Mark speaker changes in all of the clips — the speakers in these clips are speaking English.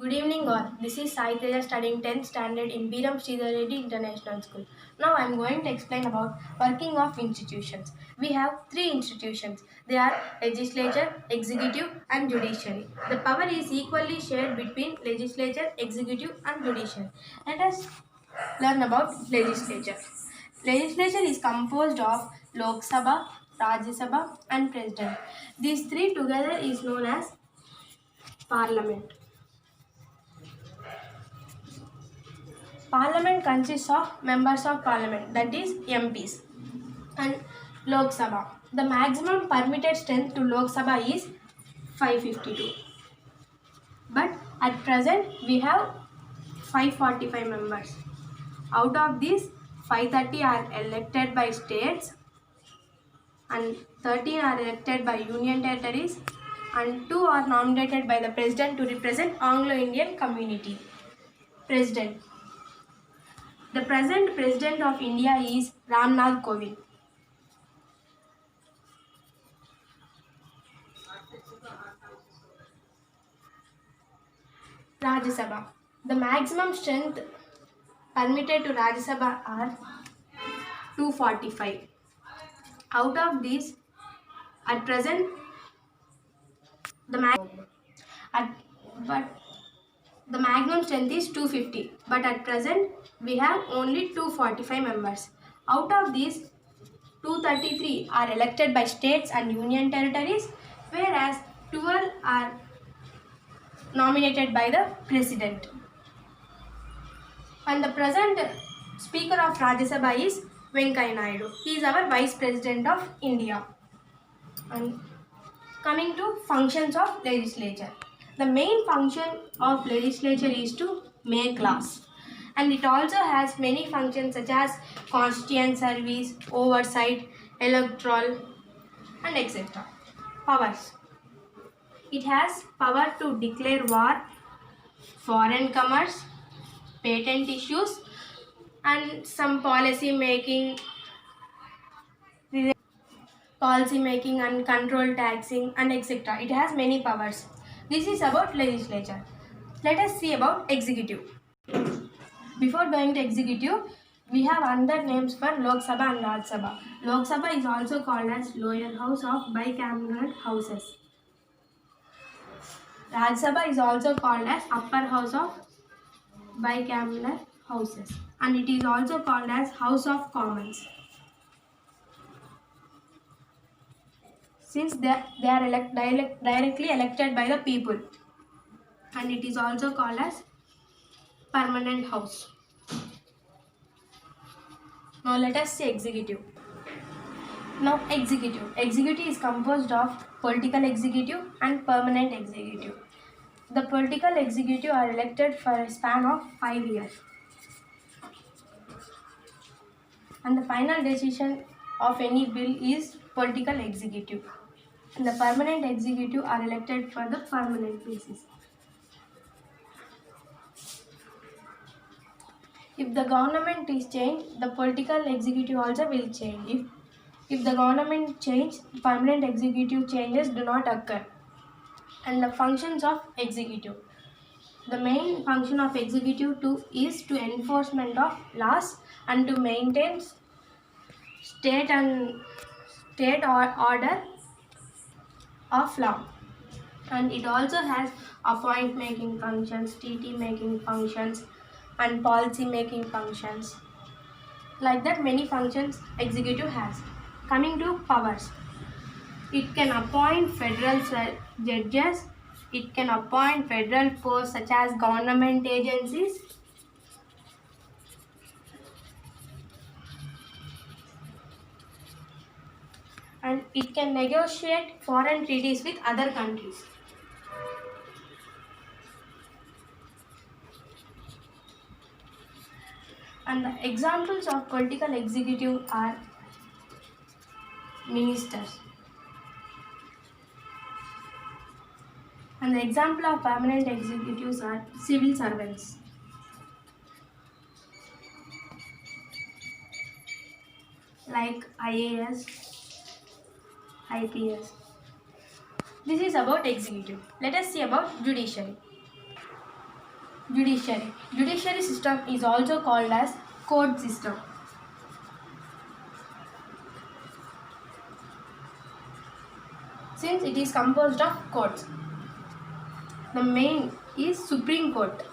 Speaker 1: Good evening all. This is Sai Teja studying 10th standard in Biram Sridhar Reddy International School. Now I am going to explain about working of institutions. We have three institutions. They are legislature, executive and judiciary. The power is equally shared between legislature, executive and judiciary. Let us learn about legislature. Legislature is composed of Lok Sabha, Rajya Sabha and President. These three together is known as Parliament. Parliament consists of members of parliament, that is MPs, and Lok Sabha. The maximum permitted strength to Lok Sabha is 552. But at present we have 545 members. Out of these, 530 are elected by states and 13 are elected by union territories and 2 are nominated by the president to represent Anglo-Indian community. President. The present President of India is Ramnath Kovind. Rajya Sabha. The maximum strength permitted to Rajya Sabha are 245. Out of these, at present, the maximum strength is 250. But at present, we have only 245 members. Out of these, 233 are elected by states and union territories, whereas 12 are nominated by the president. And the present Speaker of Rajya Sabha is Venkaiah Naidu. He is our Vice President of India. And coming to functions of legislature. The main function of legislature is to make laws. And it also has many functions such as constituent service, oversight, electoral, and etc. Powers. It has power to declare war, foreign commerce, patent issues, and some policy making and control taxing and etc. It has many powers. This is about legislature. Let us see about executive. Before going to executive, we have other names for Lok Sabha and Rajya Sabha. Lok Sabha is also called as lower house of bicameral houses. Rajya Sabha is also called as upper house of bicameral houses, and it is also called as House of Commons. Since they are directly elected by the people, and it is also called as permanent house. Now let us see executive. Now executive. Executive is composed of political executive and permanent executive. The political executive are elected for a span of 5 years. And the final decision of any bill is political executive. And the permanent executive are elected for the permanent basis. If the government is changed, the political executive also will change. If the government changes, permanent executive changes do not occur. And the functions of executive. The main function of executive is to enforcement of laws and to maintain state order of law. And it also has appoint making functions, TT making functions, and policy making functions. Like that, many functions executive has. Coming to powers. It can appoint federal judges. It can appoint federal posts such as government agencies. And it can negotiate foreign treaties with other countries. And the examples of political executive are ministers. And the example of permanent executives are civil servants. Like IAS, IPS. This is about executive. Let us see about judiciary. Judiciary. Judiciary system is also called as court system. Since it is composed of courts. The main is Supreme Court.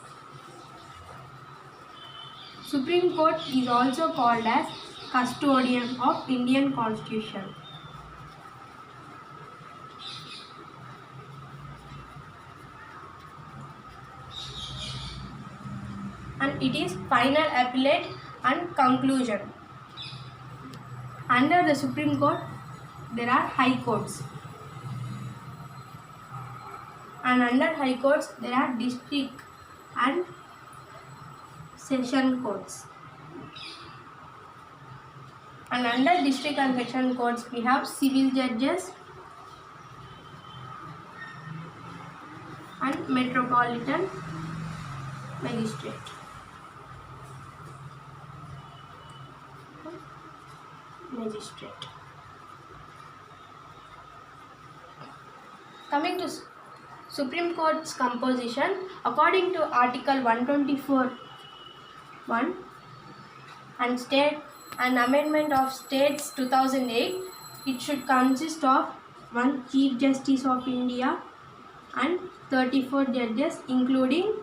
Speaker 1: Supreme Court is also called as custodian of Indian Constitution. And it is final appellate and conclusion. Under the Supreme Court, there are high courts. And under high courts, there are district and session courts. And under district and session courts, we have civil judges and metropolitan magistrate. Coming to Supreme Court's composition, according to Article 124(1) and State and Amendment of States 2008, it should consist of 1 Chief Justice of India and 34 judges, including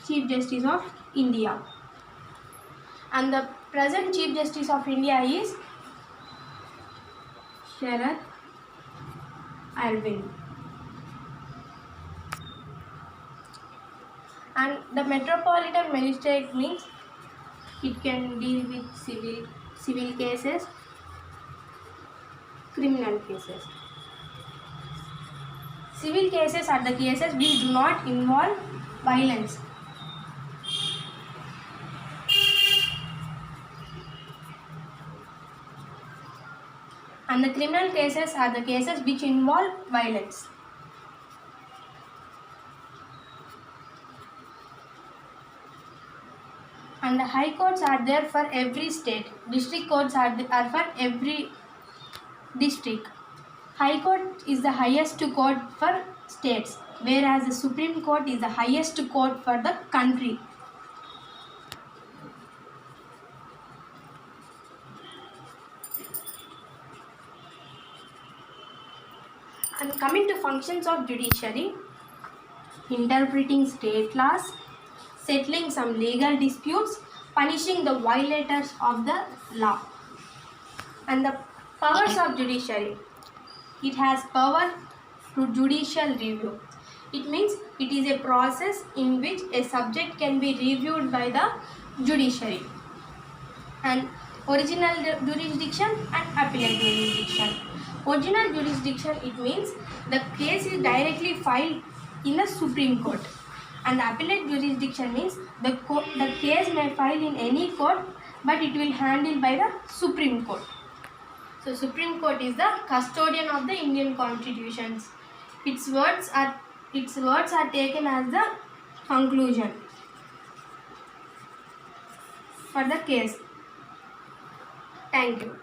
Speaker 1: Chief Justice of India. And the present Chief Justice of India is Sharad Arvind. And the metropolitan magistrate means it can deal with civil cases, criminal cases. Civil cases are the cases which do not involve violence. And the criminal cases are the cases which involve violence. And the high courts are there for every state. District courts are for every district. High court is the highest court for states, whereas the Supreme Court is the highest court for the country. And coming to functions of judiciary, interpreting state laws, settling some legal disputes, punishing the violators of the law. And the powers of judiciary. It has power to judicial review. It means it is a process in which a subject can be reviewed by the judiciary. And original jurisdiction and appellate jurisdiction. Original jurisdiction, it means the case is directly filed in the Supreme Court. And the appellate jurisdiction means the case may file in any court, but it will handled by the Supreme Court. So Supreme Court is the custodian of the Indian constitutions. Its words are taken as the conclusion for the case. Thank you.